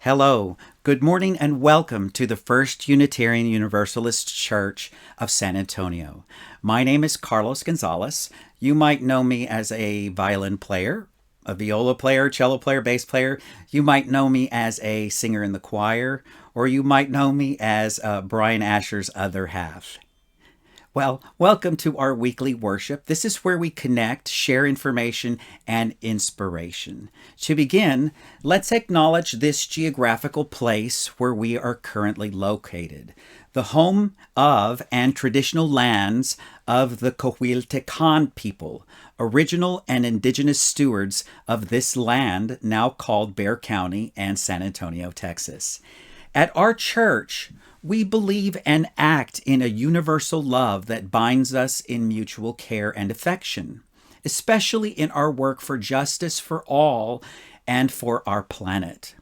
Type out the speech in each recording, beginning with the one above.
Hello, good morning, and welcome to the First Unitarian Universalist Church of San Antonio. My name is Carlos Gonzales. You might know me as a violin player, a viola player, cello player, bass player. You might know me as a singer in the choir, or you might know me as Brian Asher's other half. Well, welcome to our weekly worship. This is where we connect, share information, and inspiration. To begin, let's acknowledge this geographical place where we are currently located, the home of and traditional lands of the Coahuiltecan people, original and indigenous stewards of this land now called Bexar County and San Antonio, Texas. At our church, we believe and act in a universal love that binds us in mutual care and affection, especially in our work for justice for all and for our planet.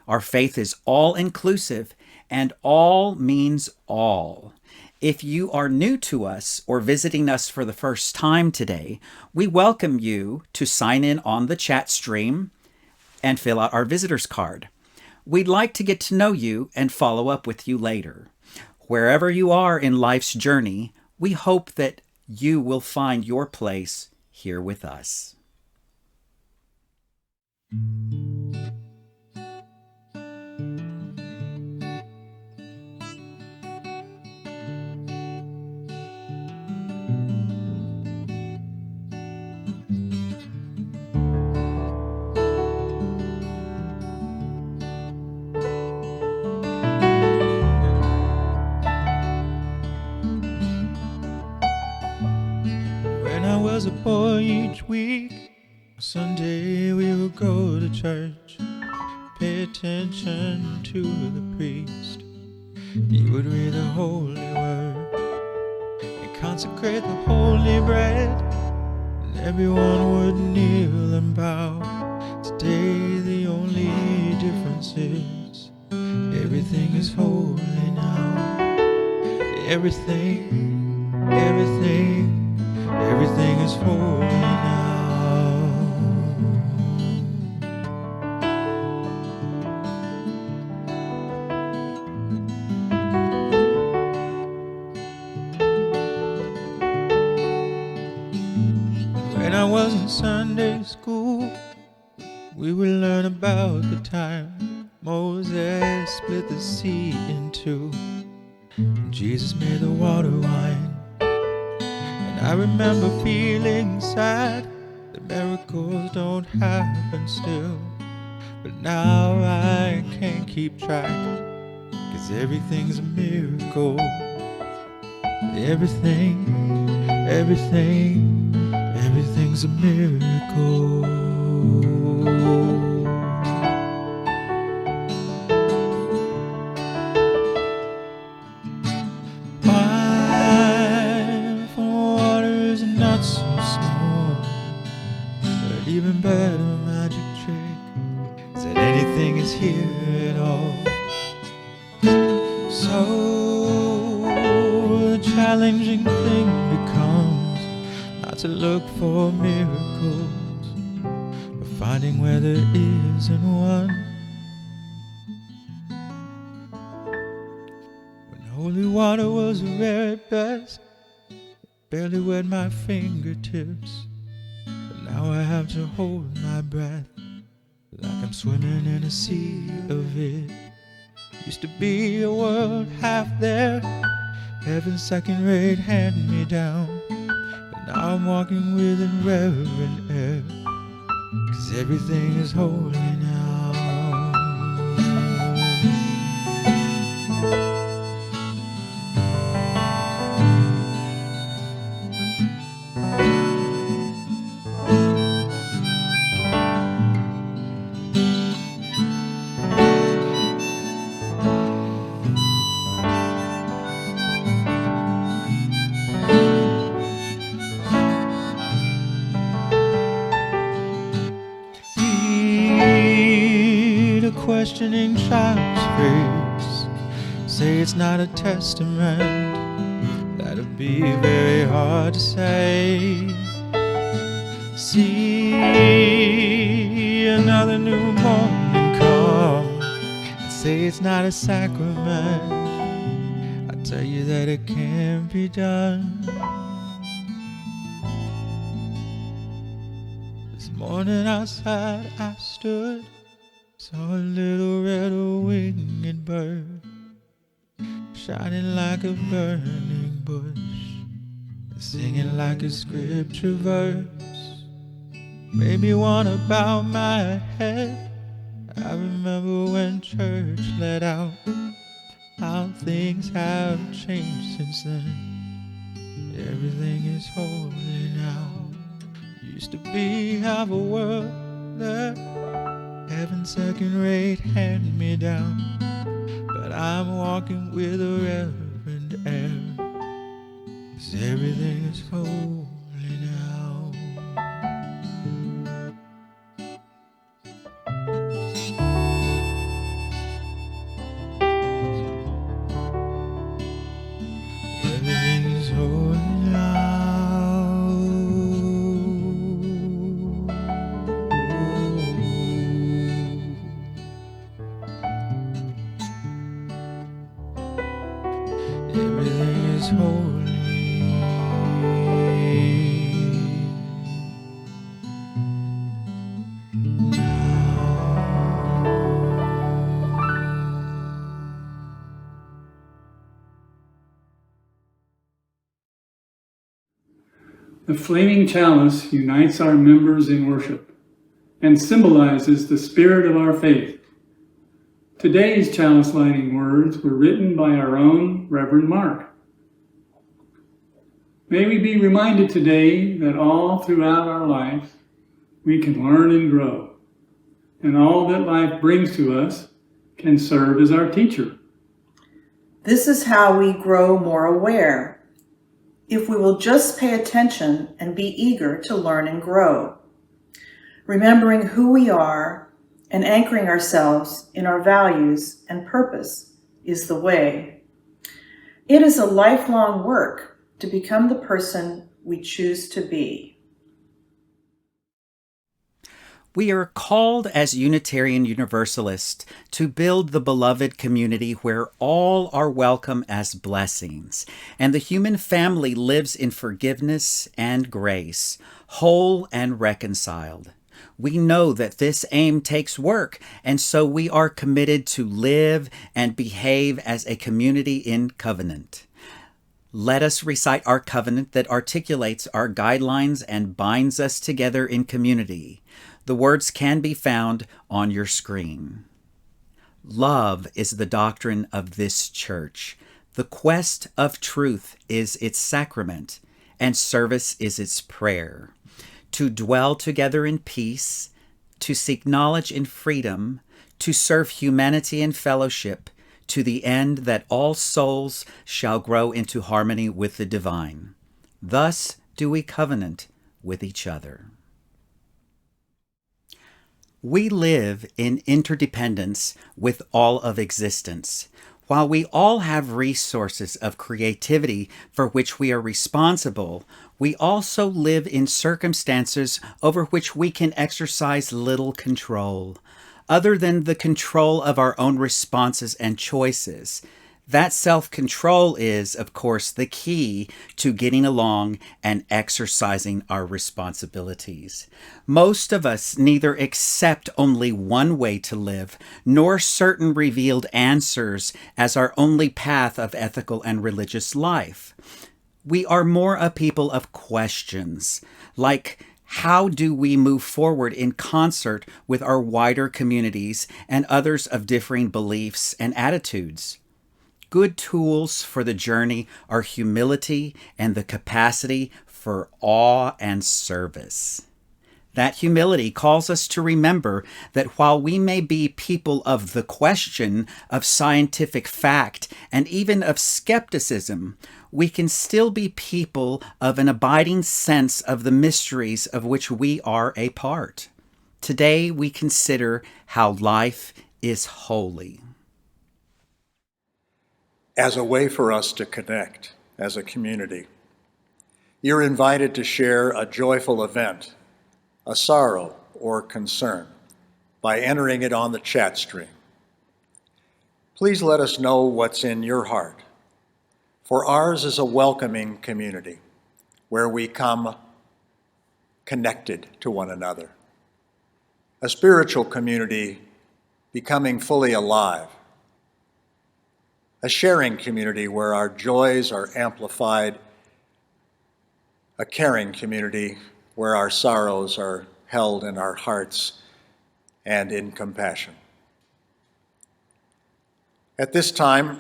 Our faith is all-inclusive, and all means all. If you are new to us or visiting us for the first time today, we welcome you to sign in on the chat stream and fill out our visitor's card. We'd like to get to know you and follow up with you later. Wherever you are in life's journey, we hope that you will find your place here with us. As a boy each week, Sunday we would go to church, pay attention to the priest. He would read the holy word and consecrate the holy bread, and everyone would kneel and bow. Today the only difference is everything is holy now. Everything is holy now. When I was in Sunday school, we would learn about the time Moses split the sea in two, and Jesus made the water wine. I remember feeling sad that miracles don't happen still, but now I can't keep track, 'cause everything's a miracle. Everything's a miracle. Even better magic trick is that anything is here at all. So the challenging thing becomes not to look for miracles, but finding where there isn't one. When holy water was rare at best, it barely wet my fingertips. Now I have to hold my breath like I'm swimming in a sea of it. Used to be a world half there, heaven's second-rate hand-me-down, but now I'm walking with irreverent air, 'cause everything is holy now. Questioning child's face, say it's not a testament. That'd be very hard to say. See another new morning come, it's not a sacrament. I tell you that it can't be done. This morning outside I stood, saw a little red winged bird shining like a burning bush, singing like a scripture verse. Made me wanna bow my head. I remember when church let out, how things have changed since then. Everything is holy now. Used to be half a world that heaven's second-rate hand-me-down, but I'm walking with a reverend air, 'cause everything is holy now. Everything is holy now. Everything is holy The flaming chalice unites our members in worship and symbolizes the spirit of our faith. Today's chalice lighting words were written by our own Reverend Mark. May we be reminded today that all throughout our life we can learn and grow, and all that life brings to us can serve as our teacher. This is how we grow more aware, if we will just pay attention and be eager to learn and grow. Remembering who we are and anchoring ourselves in our values and purpose is the way. It is a lifelong work to become the person we choose to be. We are called as Unitarian Universalists to build the beloved community where all are welcome as blessings, and the human family lives in forgiveness and grace, whole and reconciled. We know that this aim takes work, and so we are committed to live and behave as a community in covenant. Let us recite our covenant that articulates our guidelines and binds us together in community. The words can be found on your screen. Love is the doctrine of this church. The quest of truth is its sacrament, and service is its prayer. To dwell together in peace, to seek knowledge in freedom, to serve humanity in fellowship, to the end that all souls shall grow into harmony with the divine. Thus do we covenant with each other. We live in interdependence with all of existence. While we all have resources of creativity for which we are responsible, we also live in circumstances over which we can exercise little control, other than the control of our own responses and choices. That self-control is, of course, the key to getting along and exercising our responsibilities. Most of us neither accept only one way to live, nor certain revealed answers as our only path of ethical and religious life. We are more a people of questions, like how do we move forward in concert with our wider communities and others of differing beliefs and attitudes? Good tools for the journey are humility and the capacity for awe and service. That humility calls us to remember that while we may be people of the question, of scientific fact, and even of skepticism, we can still be people of an abiding sense of the mysteries of which we are a part. Today we consider how life is holy. As a way for us to connect as a community. You're invited to share a joyful event, a sorrow or concern, by entering it on the chat stream. Please let us know what's in your heart, for ours is a welcoming community where we come connected to one another, a spiritual community becoming fully alive, a sharing community where our joys are amplified, a caring community where our sorrows are held in our hearts and in compassion. At this time,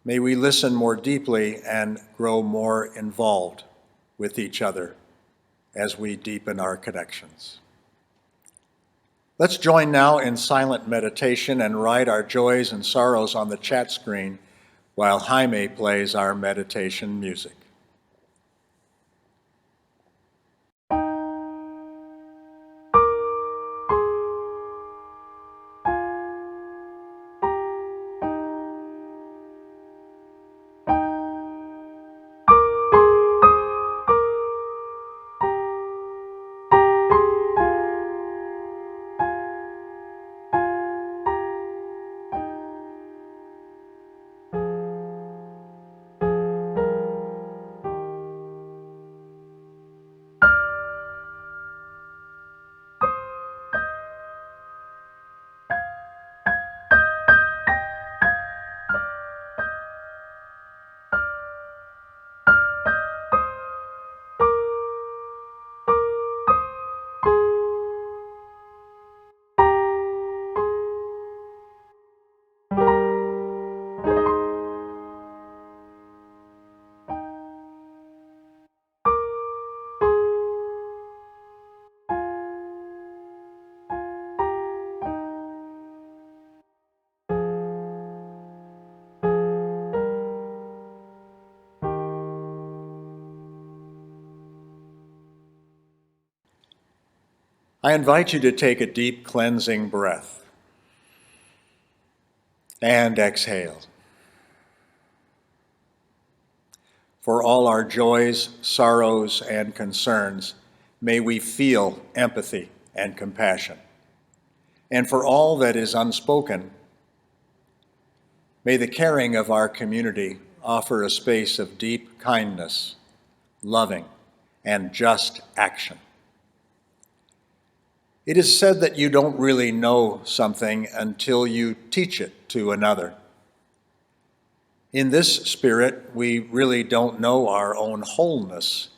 may we listen more deeply and grow more involved with each other as we deepen our connections. Let's join now in silent meditation and write our joys and sorrows on the chat screen while Jaime plays our meditation music. I invite you to take a deep cleansing breath and exhale. For all our joys, sorrows, and concerns, may we feel empathy and compassion. And for all that is unspoken, may the caring of our community offer a space of deep kindness, loving, and just action. It is said that you don't really know something until you teach it to another. In this spirit, we really don't know our own wholeness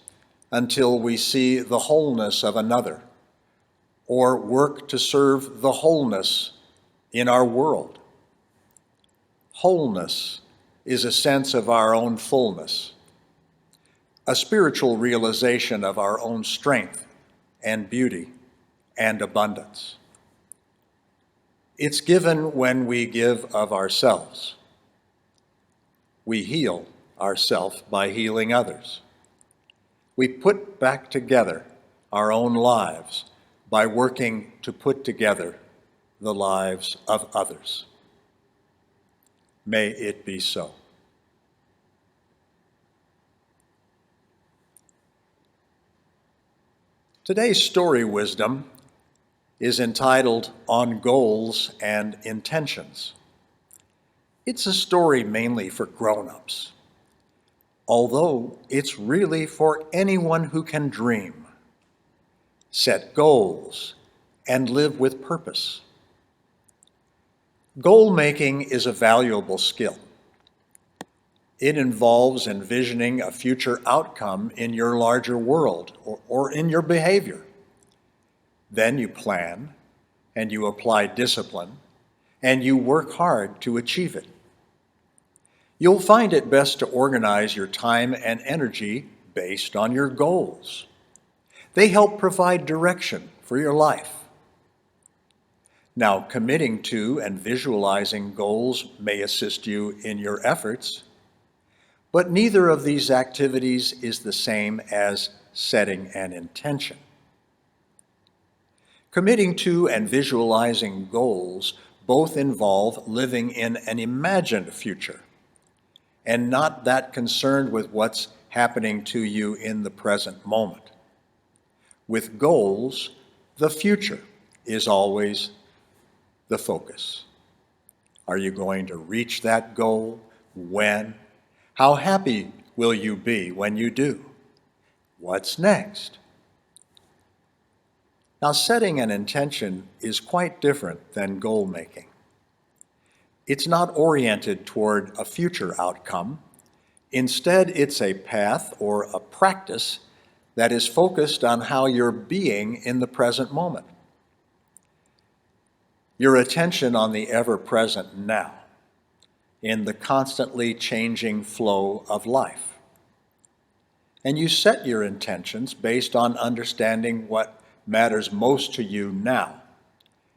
until we see the wholeness of another, or work to serve the wholeness in our world. Wholeness is a sense of our own fullness, a spiritual realization of our own strength and beauty and abundance. It's given when we give of ourselves. We heal ourselves by healing others. We put back together our own lives by working to put together the lives of others. May it be so. Today's story wisdom is entitled On Goals and Intentions. It's a story mainly for grown-ups, although it's really for anyone who can dream, set goals, and live with purpose. Goal-making is a valuable skill. It involves envisioning a future outcome in your larger world or in your behavior. Then you plan, and you apply discipline, and you work hard to achieve it. You'll find it best to organize your time and energy based on your goals. They help provide direction for your life. Now, committing to and visualizing goals may assist you in your efforts, but neither of these activities is the same as setting an intention. Committing to and visualizing goals both involve living in an imagined future and not that concerned with what's happening to you in the present moment. With goals, the future is always the focus. Are you going to reach that goal? When? How happy will you be when you do? What's next? Now, setting an intention is quite different than goal making. It's not oriented toward a future outcome. Instead, it's a path or a practice that is focused on how you're being in the present moment. Your attention on the ever-present now, in the constantly changing flow of life. And you set your intentions based on understanding what matters most to you now,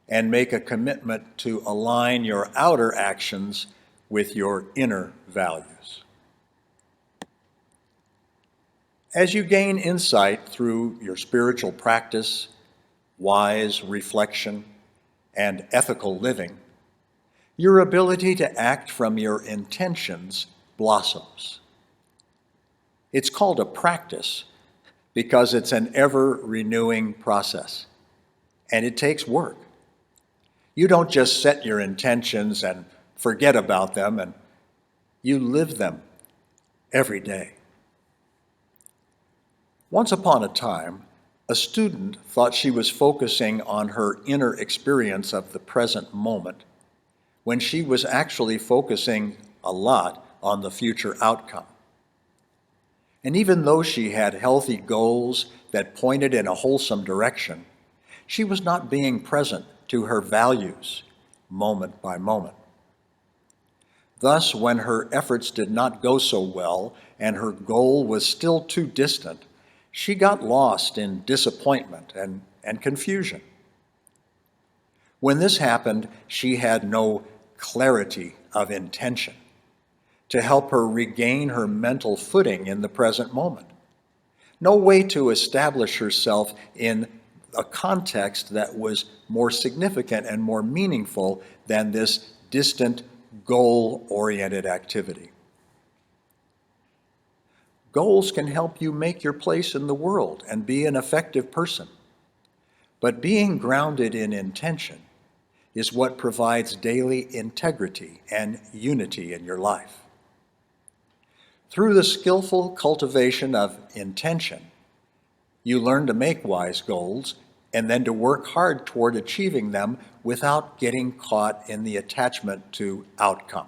and make a commitment to align your outer actions with your inner values. As you gain insight through your spiritual practice, wise reflection, and ethical living, your ability to act from your intentions blossoms. It's called a practice because it's an ever-renewing process, and it takes work. You don't just set your intentions and forget about them, and you live them every day. Once upon a time, a student thought she was focusing on her inner experience of the present moment when she was actually focusing a lot on the future outcome. And even though she had healthy goals that pointed in a wholesome direction, she was not being present to her values moment by moment. Thus, when her efforts did not go so well and her goal was still too distant, she got lost in disappointment and confusion. When this happened, she had no clarity of intention to help her regain her mental footing in the present moment. No way to establish herself in a context that was more significant and more meaningful than this distant, goal-oriented activity. Goals can help you make your place in the world and be an effective person. But being grounded in intention is what provides daily integrity and unity in your life. Through the skillful cultivation of intention, you learn to make wise goals and then to work hard toward achieving them without getting caught in the attachment to outcome.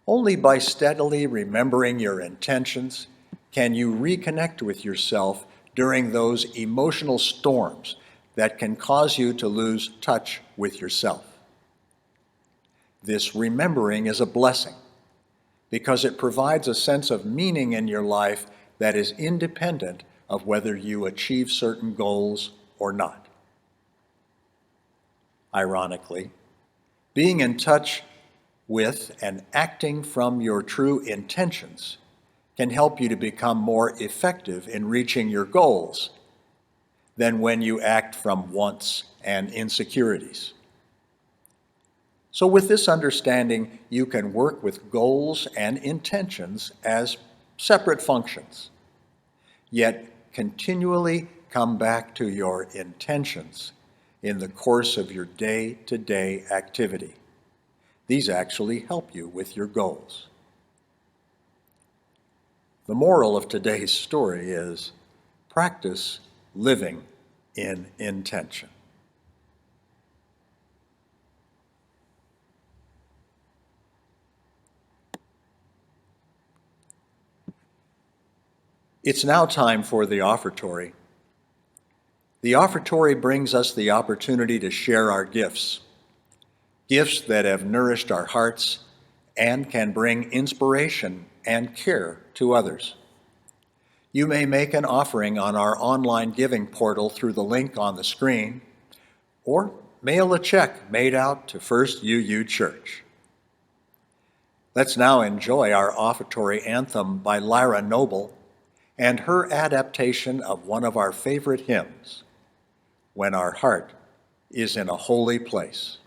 Only by steadily remembering your intentions can you reconnect with yourself during those emotional storms that can cause you to lose touch with yourself. This remembering is a blessing because it provides a sense of meaning in your life that is independent of whether you achieve certain goals or not. Ironically, being in touch with and acting from your true intentions can help you to become more effective in reaching your goals than when you act from wants and insecurities. So with this understanding, you can work with goals and intentions as separate functions, yet continually come back to your intentions in the course of your day-to-day activity. These actually help you with your goals. The moral of today's story is practice living in intention. It's now time for the Offertory. The Offertory brings us the opportunity to share our gifts that have nourished our hearts and can bring inspiration and care to others. You may make an offering on our online giving portal through the link on the screen, or mail a check made out to First UU Church. Let's now enjoy our Offertory Anthem by Lyra Noble and her adaptation of one of our favorite hymns, When Our Heart is in a Holy Place.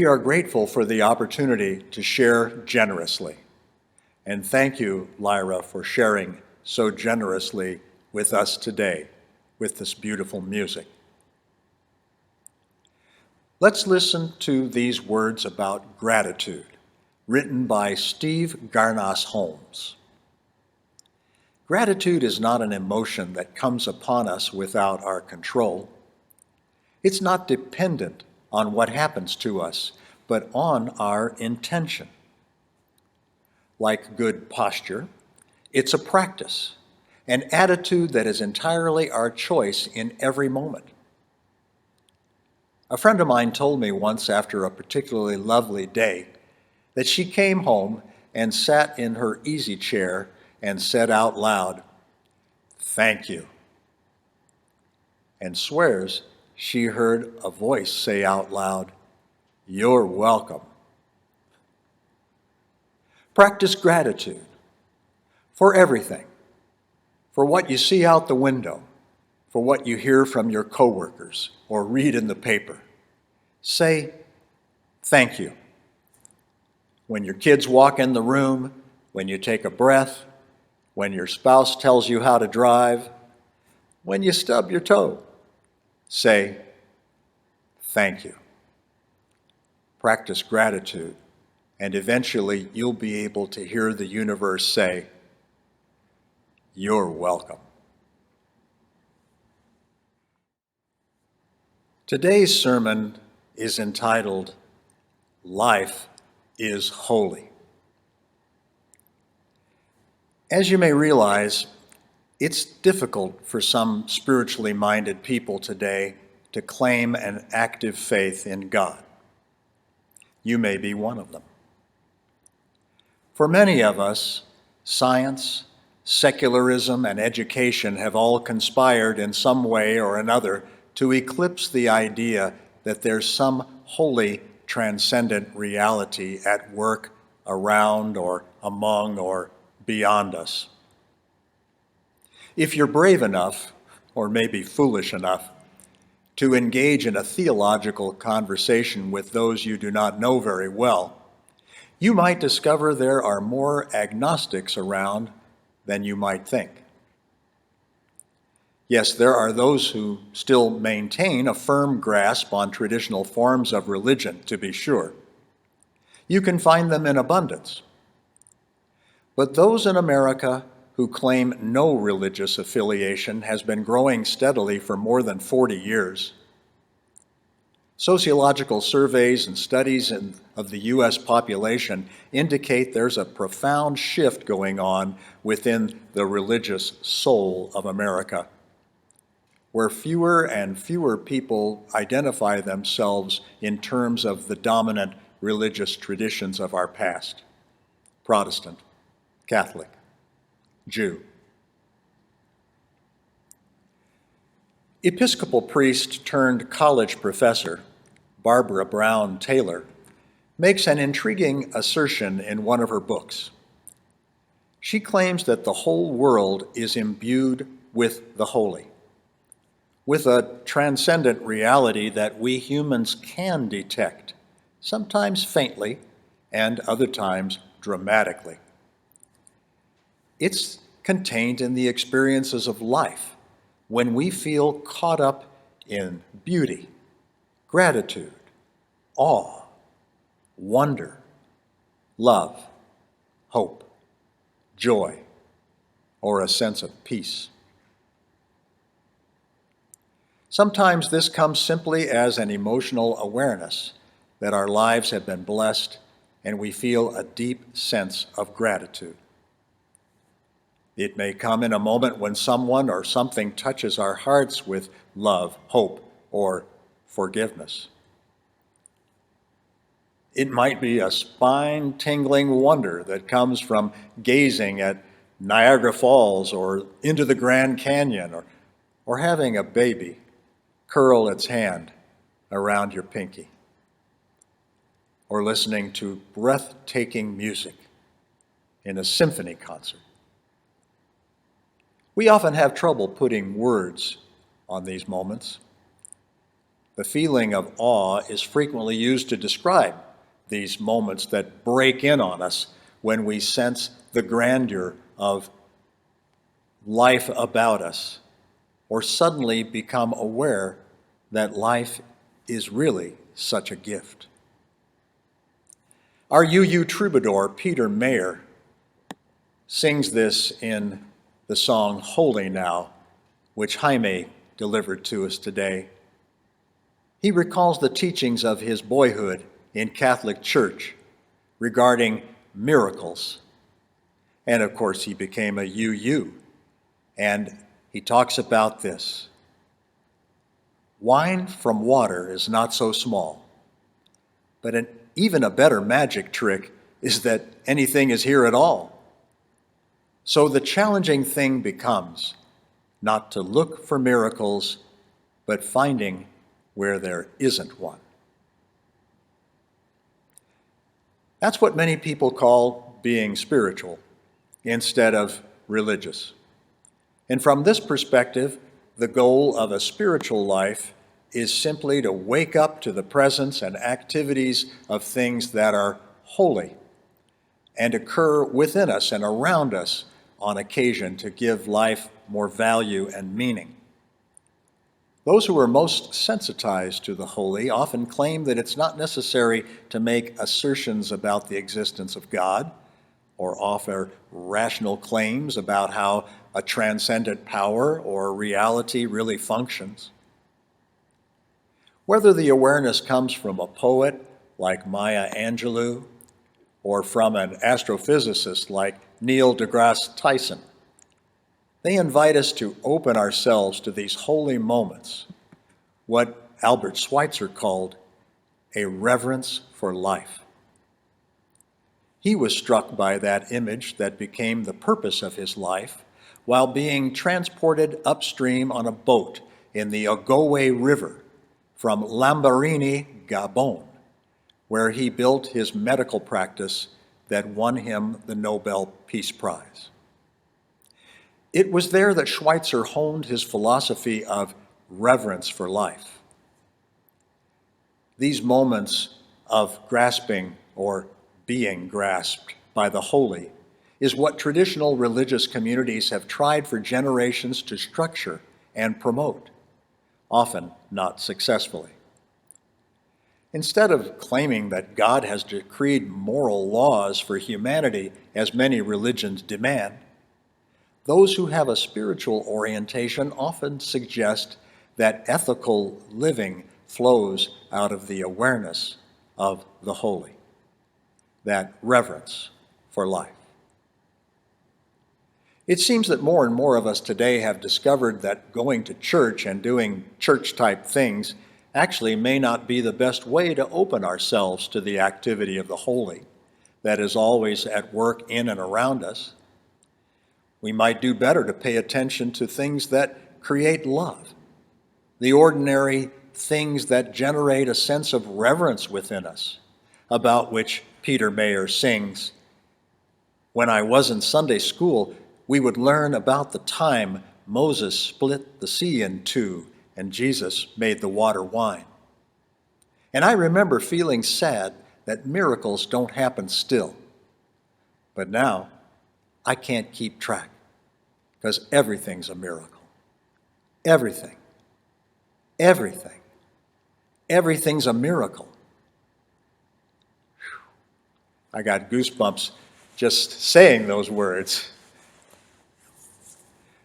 We are grateful for the opportunity to share generously. And thank you, Lyra, for sharing so generously with us today with this beautiful music. Let's listen to these words about gratitude, written by Steve Garnaas Holmes. Gratitude is not an emotion that comes upon us without our control. It's not dependent on what happens to us, but on our intention. Like good posture, it's a practice, an attitude that is entirely our choice in every moment. A friend of mine told me once after a particularly lovely day that she came home and sat in her easy chair and said out loud, "Thank you," and swears she heard a voice say out loud, "You're welcome." Practice gratitude for everything, for what you see out the window, for what you hear from your coworkers or read in the paper. Say, "Thank you." When your kids walk in the room, when you take a breath, when your spouse tells you how to drive, when you stub your toe, say, "Thank you." Practice gratitude, and eventually you'll be able to hear the universe say, "You're welcome." Today's sermon is entitled, "Life is Holy." As you may realize, it's difficult for some spiritually minded people today to claim an active faith in God. You may be one of them. For many of us, science, secularism, and education have all conspired in some way or another to eclipse the idea that there's some holy, transcendent reality at work around or among or beyond us. If you're brave enough, or maybe foolish enough, to engage in a theological conversation with those you do not know very well, you might discover there are more agnostics around than you might think. Yes, there are those who still maintain a firm grasp on traditional forms of religion, to be sure. You can find them in abundance. But those in America who claim no religious affiliation has been growing steadily for more than 40 years. Sociological surveys and studies of the U.S. population indicate there's a profound shift going on within the religious soul of America, where fewer and fewer people identify themselves in terms of the dominant religious traditions of our past: Protestant, Catholic, Jew. Episcopal priest turned college professor Barbara Brown Taylor makes an intriguing assertion in one of her books. She claims that the whole world is imbued with the holy, with a transcendent reality that we humans can detect, sometimes faintly and other times dramatically. It's contained in the experiences of life when we feel caught up in beauty, gratitude, awe, wonder, love, hope, joy, or a sense of peace. Sometimes this comes simply as an emotional awareness that our lives have been blessed and we feel a deep sense of gratitude. It may come in a moment when someone or something touches our hearts with love, hope, or forgiveness. It might be a spine-tingling wonder that comes from gazing at Niagara Falls or into the Grand Canyon, or having a baby curl its hand around your pinky, or listening to breathtaking music in a symphony concert. We often have trouble putting words on these moments. The feeling of awe is frequently used to describe these moments that break in on us when we sense the grandeur of life about us, or suddenly become aware that life is really such a gift. Our UU troubadour, Peter Mayer, sings this in the song Holy Now, which Jaime delivered to us today. He recalls the teachings of his boyhood in Catholic Church regarding miracles. And of course, he became a UU. And he talks about this. Wine from water is not so small, but even a better magic trick is that anything is here at all. So the challenging thing becomes not to look for miracles, but finding where there isn't one. That's what many people call being spiritual instead of religious. And from this perspective, the goal of a spiritual life is simply to wake up to the presence and activities of things that are holy and occur within us and around us on occasion to give life more value and meaning. Those who are most sensitized to the holy often claim that it's not necessary to make assertions about the existence of God or offer rational claims about how a transcendent power or reality really functions. Whether the awareness comes from a poet like Maya Angelou or from an astrophysicist like Neil deGrasse Tyson, they invite us to open ourselves to these holy moments, what Albert Schweitzer called a reverence for life. He was struck by that image that became the purpose of his life while being transported upstream on a boat in the Ogowe River from Lambaréné, Gabon, where he built his medical practice that won him the Nobel Peace Prize. It was there that Schweitzer honed his philosophy of reverence for life. These moments of grasping or being grasped by the holy is what traditional religious communities have tried for generations to structure and promote, often not successfully. Instead of claiming that God has decreed moral laws for humanity, as many religions demand, those who have a spiritual orientation often suggest that ethical living flows out of the awareness of the holy, that reverence for life. It seems that more and more of us today have discovered that going to church and doing church-type things actually may not be the best way to open ourselves to the activity of the holy that is always at work in and around us. We might do better to pay attention to things that create love, the ordinary things that generate a sense of reverence within us, about which Peter Mayer sings. When I was in Sunday school, we would learn about the time Moses split the sea in two and Jesus made the water wine. And I remember feeling sad that miracles don't happen still. But now, I can't keep track, because everything's a miracle. Everything. Everything. Everything's a miracle. Whew. I got goosebumps just saying those words.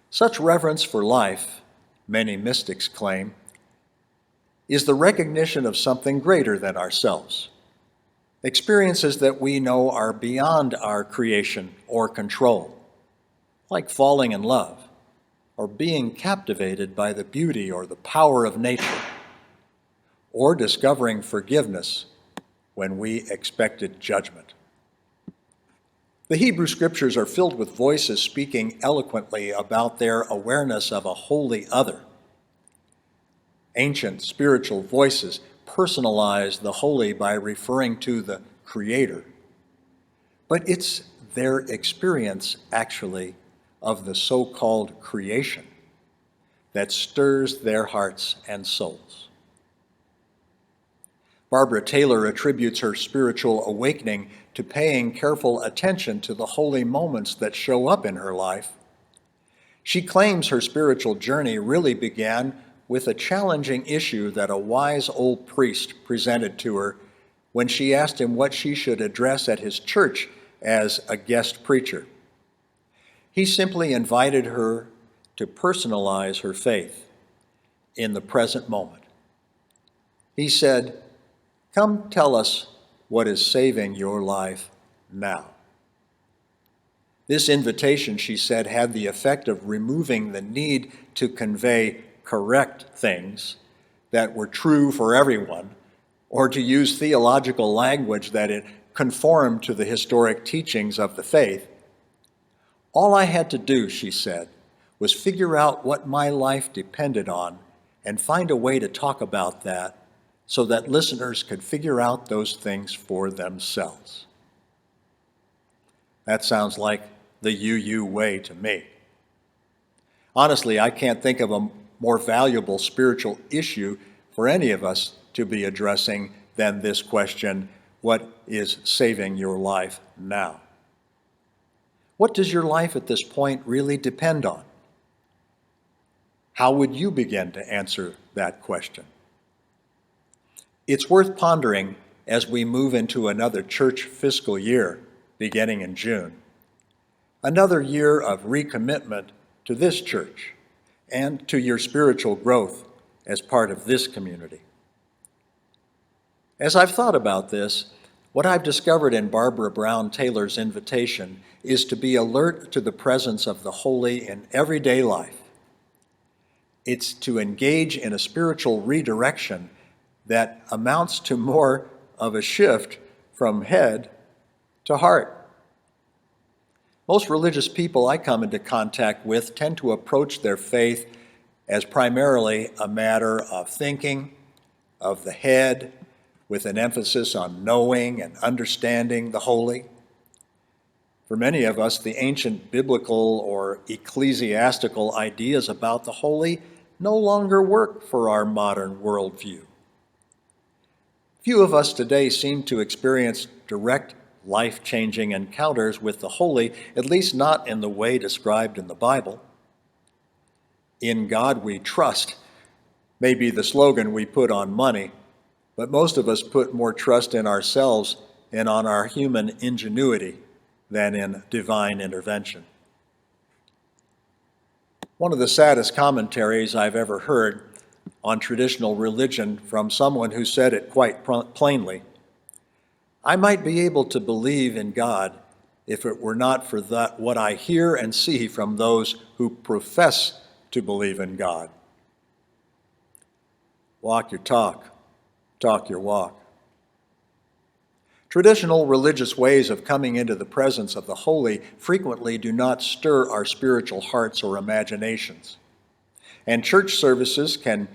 Such reverence for life, many mystics claim, is the recognition of something greater than ourselves. Experiences that we know are beyond our creation or control, like falling in love, or being captivated by the beauty or the power of nature, or discovering forgiveness when we expected judgment. The Hebrew Scriptures are filled with voices speaking eloquently about their awareness of a holy other. Ancient spiritual voices personalize the holy by referring to the Creator. But it's their experience, actually, of the so-called creation that stirs their hearts and souls. Barbara Taylor attributes her spiritual awakening to paying careful attention to the holy moments that show up in her life. She claims her spiritual journey really began with a challenging issue that a wise old priest presented to her when she asked him what she should address at his church as a guest preacher. He simply invited her to personalize her faith in the present moment. He said, "Come tell us what is saving your life now." This invitation, she said, had the effect of removing the need to convey correct things that were true for everyone, or to use theological language that it conformed to the historic teachings of the faith. All I had to do, she said, was figure out what my life depended on and find a way to talk about that so that listeners could figure out those things for themselves. That sounds like the you way to me. Honestly, I can't think of a more valuable spiritual issue for any of us to be addressing than this question, what is saving your life now? What does your life at this point really depend on? How would you begin to answer that question? It's worth pondering as we move into another church fiscal year beginning in June. Another year of recommitment to this church and to your spiritual growth as part of this community. As I've thought about this, what I've discovered in Barbara Brown Taylor's invitation is to be alert to the presence of the holy in everyday life. It's to engage in a spiritual redirection that amounts to more of a shift from head to heart. Most religious people I come into contact with tend to approach their faith as primarily a matter of thinking, of the head, with an emphasis on knowing and understanding the holy. For many of us, the ancient biblical or ecclesiastical ideas about the holy no longer work for our modern worldview. Few of us today seem to experience direct life-changing encounters with the holy, at least not in the way described in the Bible. In God we trust may be the slogan we put on money, but most of us put more trust in ourselves and on our human ingenuity than in divine intervention. One of the saddest commentaries I've ever heard on traditional religion from someone who said it quite plainly, I might be able to believe in God if it were not for what I hear and see from those who profess to believe in God. Walk your talk, talk your walk. Traditional religious ways of coming into the presence of the holy frequently do not stir our spiritual hearts or imaginations. And church services can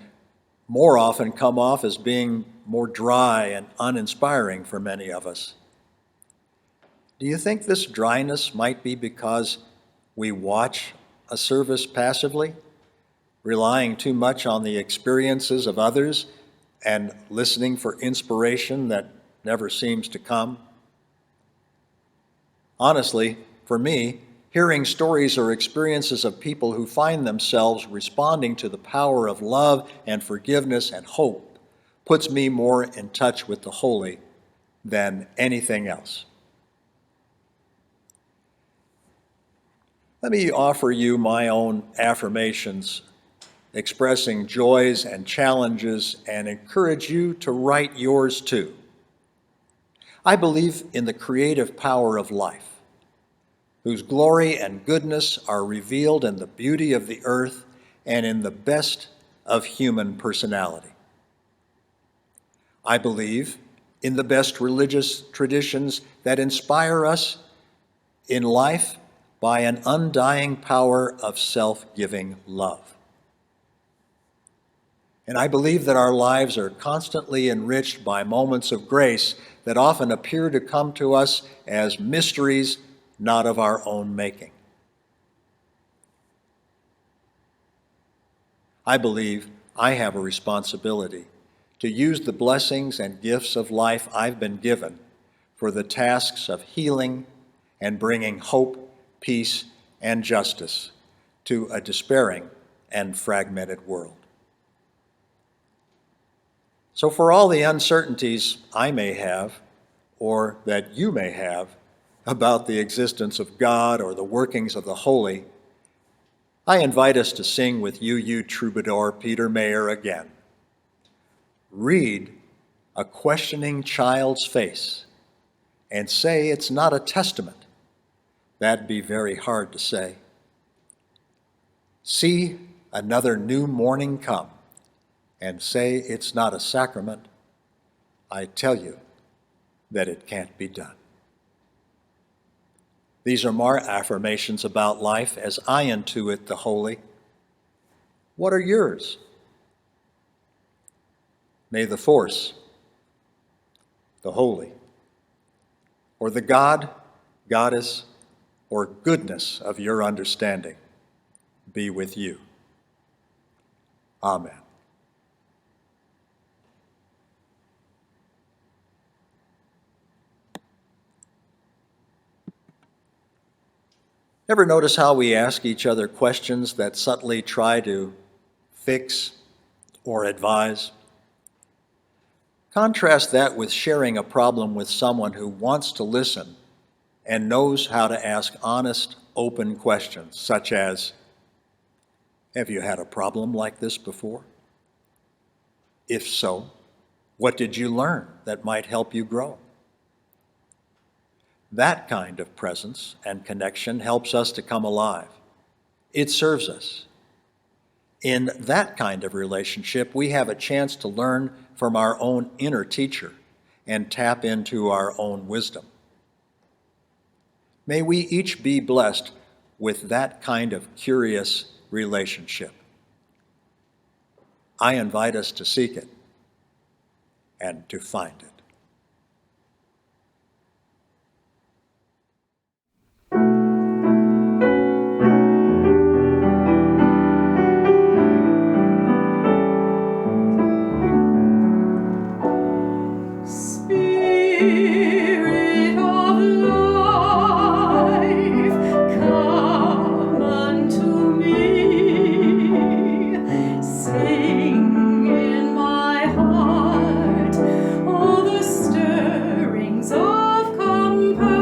more often come off as being more dry and uninspiring for many of us. Do you think this dryness might be because we watch a service passively, relying too much on the experiences of others and listening for inspiration that never seems to come? Honestly, for me, hearing stories or experiences of people who find themselves responding to the power of love and forgiveness and hope puts me more in touch with the holy than anything else. Let me offer you my own affirmations, expressing joys and challenges, and encourage you to write yours too. I believe in the creative power of life, whose glory and goodness are revealed in the beauty of the earth and in the best of human personality. I believe in the best religious traditions that inspire us in life by an undying power of self-giving love. And I believe that our lives are constantly enriched by moments of grace that often appear to come to us as mysteries not of our own making. I believe I have a responsibility to use the blessings and gifts of life I've been given for the tasks of healing and bringing hope, peace, and justice to a despairing and fragmented world. So for all the uncertainties I may have, or that you may have, about the existence of God or the workings of the holy, I invite us to sing with UU troubadour Peter Mayer again. Read a questioning child's face and say it's not a testament. That'd be very hard to say. See another new morning come and say it's not a sacrament. I tell you that it can't be done. These are my affirmations about life as I intuit the holy. What are yours? May the force, the holy, or the God, goddess, or goodness of your understanding be with you. Amen. Ever notice how we ask each other questions that subtly try to fix or advise? Contrast that with sharing a problem with someone who wants to listen and knows how to ask honest, open questions, such as, have you had a problem like this before? If so, what did you learn that might help you grow? That kind of presence and connection helps us to come alive. It serves us. In that kind of relationship, we have a chance to learn from our own inner teacher and tap into our own wisdom. May we each be blessed with that kind of curious relationship. I invite us to seek it and to find it. Spirit of life, come unto me. Sing in my heart all the stirrings of compassion.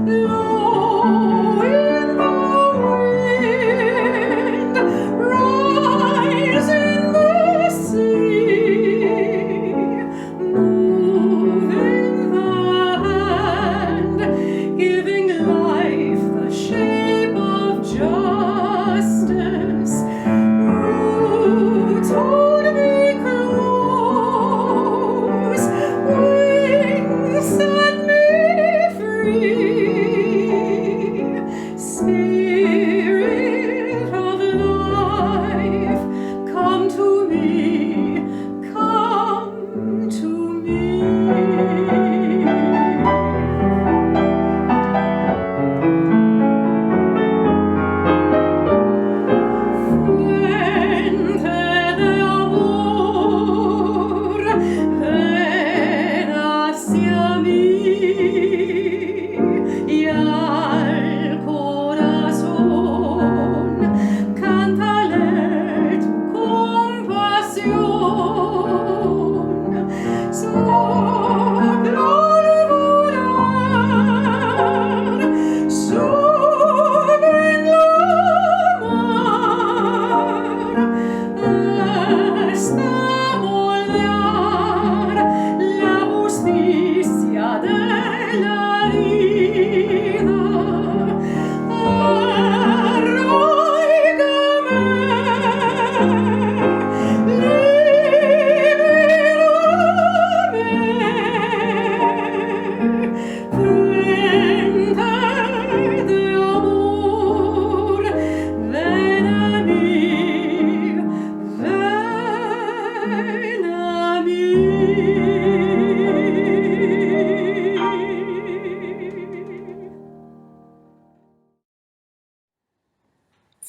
Blow in the wind, rise in the sea. Move in the hand, giving life the shape of justice. Roots hold me close, wings set me free. Spirit of life, come to me. Come to me. Fuente de amor, ven hacia mí y al corazón cántale tu compasión. Sopla al volar sobre la mar hasta moldear la justicia de la vida.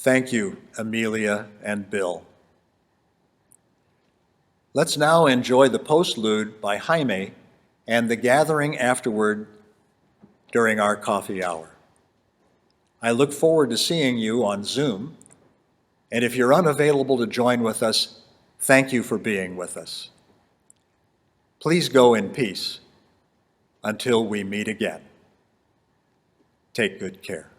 Thank you, Emilia and Bill. Let's now enjoy the postlude by Jaime and the gathering afterward during our coffee hour. I look forward to seeing you on Zoom, and if you're unavailable to join with us, thank you for being with us. Please go in peace until we meet again. Take good care.